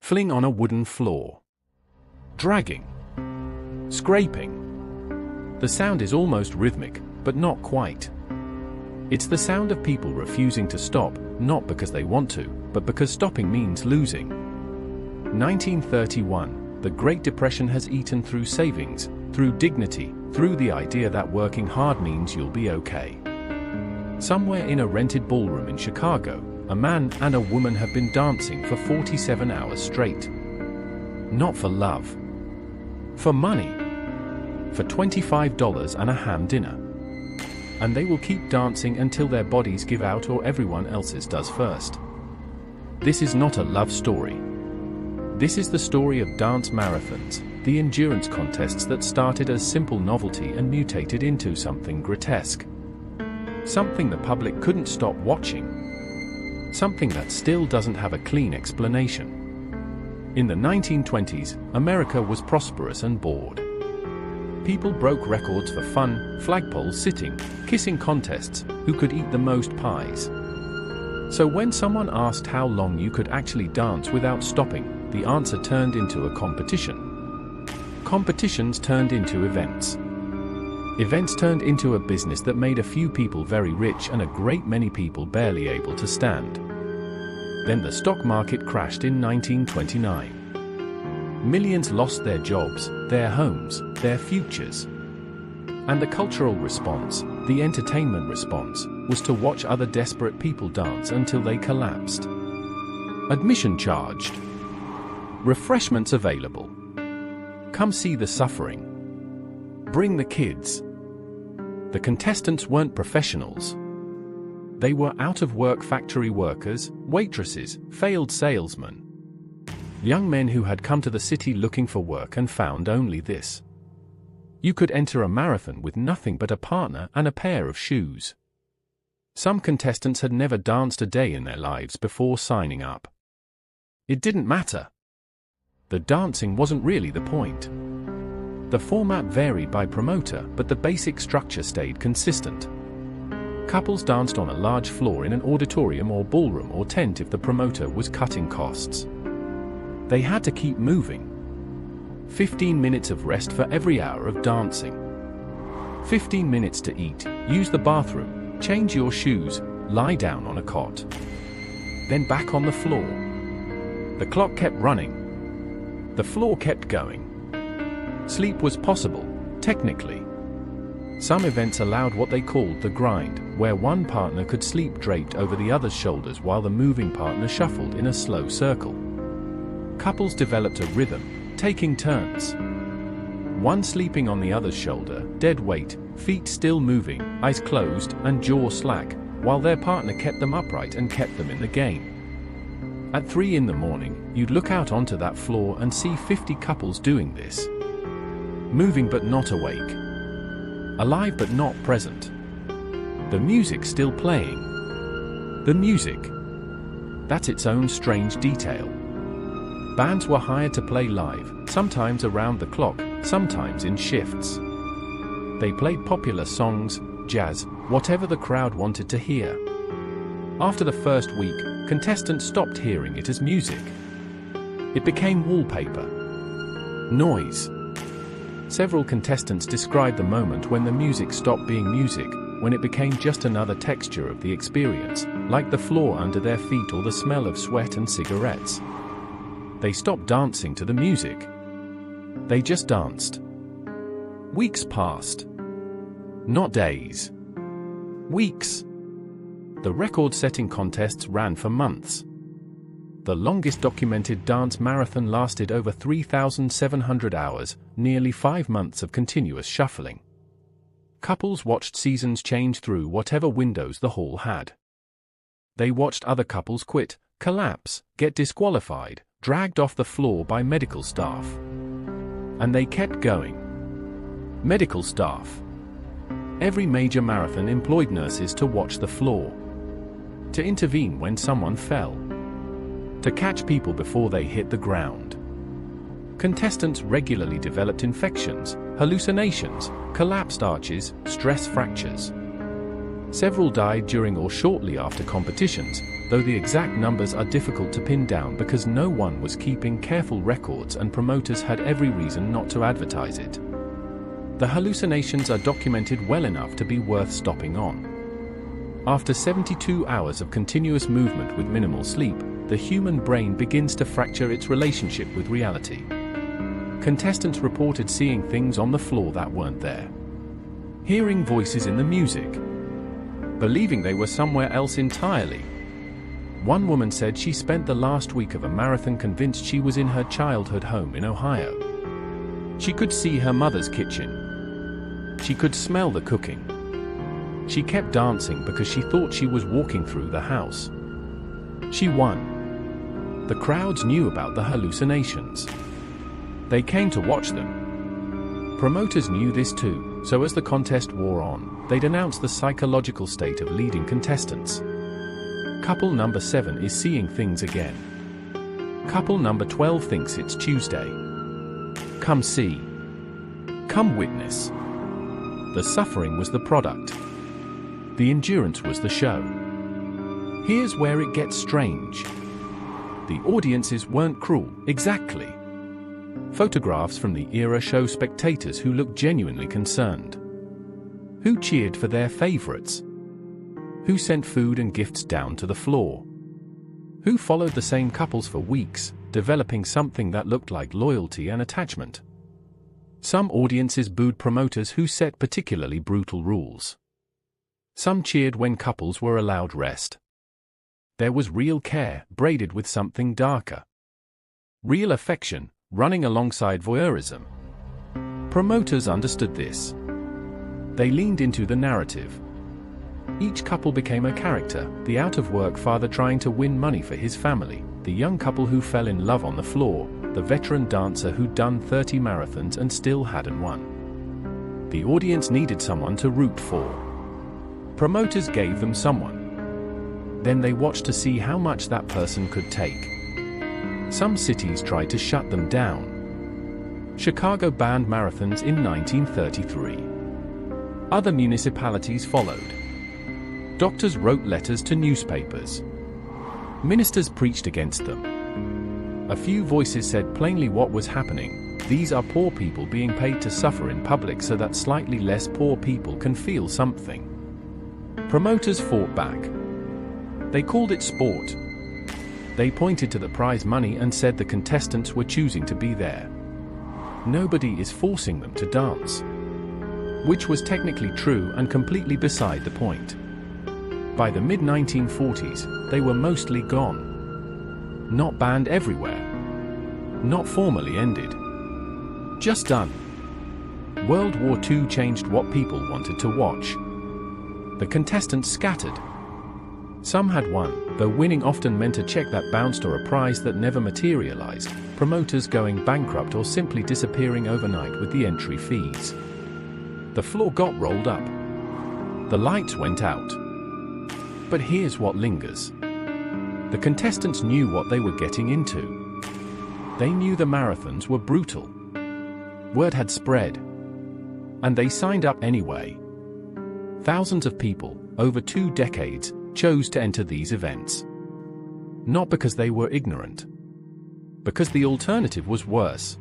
fling on a wooden floor, dragging, scraping. The sound is almost rhythmic, but not quite. It's the sound of people refusing to stop, not because they want to, but because stopping means losing. 1931, the Great Depression has eaten through savings, through dignity, through the idea that working hard means you'll be okay. Somewhere in a rented ballroom in Chicago, a man and a woman have been dancing for 47 hours straight. Not for love. For money. For $25 and a ham dinner. And they will keep dancing until their bodies give out or everyone else's does first. This is not a love story. This is the story of dance marathons, the endurance contests that started as simple novelty and mutated into something grotesque. Something the public couldn't stop watching. Something that still doesn't have a clean explanation. In the 1920s, America was prosperous and bored. People broke records for fun, flagpole sitting, kissing contests, who could eat the most pies. So when someone asked how long you could actually dance without stopping, the answer turned into a competition. Competitions turned into events. Events turned into a business that made a few people very rich and a great many people barely able to stand. Then the stock market crashed in 1929. Millions lost their jobs, their homes, their futures. And the cultural response, the entertainment response, was to watch other desperate people dance until they collapsed. Admission charged. Refreshments available. Come see the suffering. Bring the kids. The contestants weren't professionals. They were out-of-work factory workers, waitresses, failed salesmen. Young men who had come to the city looking for work and found only this. You could enter a marathon with nothing but a partner and a pair of shoes. Some contestants had never danced a day in their lives before signing up. It didn't matter. The dancing wasn't really the point. The format varied by promoter, but the basic structure stayed consistent. Couples danced on a large floor in an auditorium or ballroom or tent if the promoter was cutting costs. They had to keep moving. 15 minutes of rest for every hour of dancing. 15 minutes to eat, use the bathroom, change your shoes, lie down on a cot. Then back on the floor. The clock kept running. The floor kept going. Sleep was possible, technically. Some events allowed what they called the grind, where one partner could sleep draped over the other's shoulders while the moving partner shuffled in a slow circle. Couples developed a rhythm, taking turns. One sleeping on the other's shoulder, dead weight, feet still moving, eyes closed and jaw slack, while their partner kept them upright and kept them in the game. At 3 in the morning, you'd look out onto that floor and see 50 couples doing this. Moving but not awake. Alive but not present. The music still playing. The music. That's its own strange detail. Bands were hired to play live, sometimes around the clock, sometimes in shifts. They played popular songs, jazz, whatever the crowd wanted to hear. After the first week, contestants stopped hearing it as music. It became wallpaper. Noise. Several contestants described the moment when the music stopped being music, when it became just another texture of the experience, like the floor under their feet or the smell of sweat and cigarettes. They stopped dancing to the music. They just danced. Weeks passed. Not days. Weeks. The record-setting contests ran for months. The longest documented dance marathon lasted over 3,700 hours, nearly 5 months of continuous shuffling. Couples watched seasons change through whatever windows the hall had. They watched other couples quit, collapse, get disqualified, dragged off the floor by medical staff. And they kept going. Medical staff. Every major marathon employed nurses to watch the floor. To intervene when someone fell. To catch people before they hit the ground. Contestants regularly developed infections, hallucinations, collapsed arches, stress fractures. Several died during or shortly after competitions, though the exact numbers are difficult to pin down because no one was keeping careful records and promoters had every reason not to advertise it. The hallucinations are documented well enough to be worth stopping on. After 72 hours of continuous movement with minimal sleep, the human brain begins to fracture its relationship with reality. Contestants reported seeing things on the floor that weren't there, hearing voices in the music, believing they were somewhere else entirely. One woman said she spent the last week of a marathon convinced she was in her childhood home in Ohio. She could see her mother's kitchen. She could smell the cooking. She kept dancing because she thought she was walking through the house. She won. The crowds knew about the hallucinations. They came to watch them. Promoters knew this too, so as the contest wore on, they'd announce the psychological state of leading contestants. Couple number 7 is seeing things again. Couple number 12 thinks it's Tuesday. Come see. Come witness. The suffering was the product. The endurance was the show. Here's where it gets strange. The audiences weren't cruel, exactly. Photographs from the era show spectators who looked genuinely concerned. Who cheered for their favorites? Who sent food and gifts down to the floor? Who followed the same couples for weeks, developing something that looked like loyalty and attachment? Some audiences booed promoters who set particularly brutal rules. Some cheered when couples were allowed rest. There was real care, braided with something darker. Real affection, running alongside voyeurism. Promoters understood this. They leaned into the narrative. Each couple became a character, the out-of-work father trying to win money for his family, the young couple who fell in love on the floor, the veteran dancer who'd done 30 marathons and still hadn't won. The audience needed someone to root for. Promoters gave them someone. Then they watched to see how much that person could take. Some cities tried to shut them down. Chicago banned marathons in 1933. Other municipalities followed. Doctors wrote letters to newspapers. Ministers preached against them. A few voices said plainly what was happening: these are poor people being paid to suffer in public so that slightly less poor people can feel something. Promoters fought back. They called it sport. They pointed to the prize money and said the contestants were choosing to be there. Nobody is forcing them to dance. Which was technically true and completely beside the point. By the mid-1940s, they were mostly gone. Not banned everywhere. Not formally ended. Just done. World War II changed what people wanted to watch. The contestants scattered. Some had won, though winning often meant a check that bounced or a prize that never materialized, promoters going bankrupt or simply disappearing overnight with the entry fees. The floor got rolled up. The lights went out. But here's what lingers. The contestants knew what they were getting into. They knew the marathons were brutal. Word had spread. And they signed up anyway. Thousands of people, over 2 decades, chose to enter these events. Not because they were ignorant. Because the alternative was worse.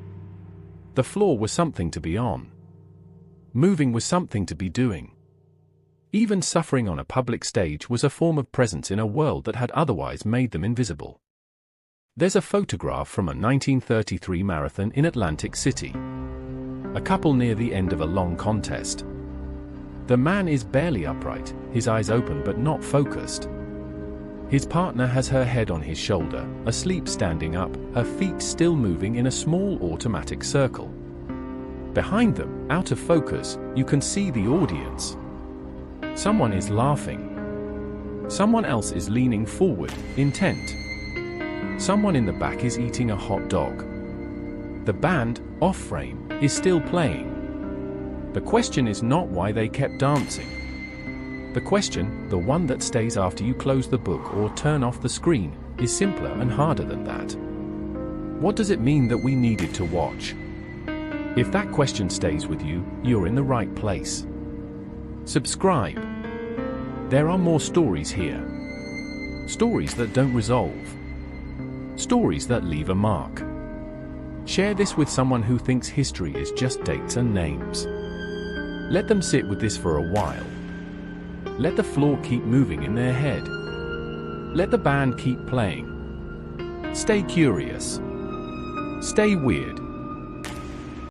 The floor was something to be on. Moving was something to be doing. Even suffering on a public stage was a form of presence in a world that had otherwise made them invisible. There's a photograph from a 1933 marathon in Atlantic City. A couple near the end of a long contest. The man is barely upright, his eyes open but not focused. His partner has her head on his shoulder, asleep standing up, her feet still moving in a small automatic circle. Behind them, out of focus, you can see the audience. Someone is laughing. Someone else is leaning forward, intent. Someone in the back is eating a hot dog. The band, off frame, is still playing. The question is not why they kept dancing. The question, the one that stays after you close the book or turn off the screen, is simpler and harder than that. What does it mean that we needed to watch? If that question stays with you, you're in the right place. Subscribe. There are more stories here. Stories that don't resolve. Stories that leave a mark. Share this with someone who thinks history is just dates and names. Let them sit with this for a while. Let the floor keep moving in their head. Let the band keep playing. Stay curious. Stay weird.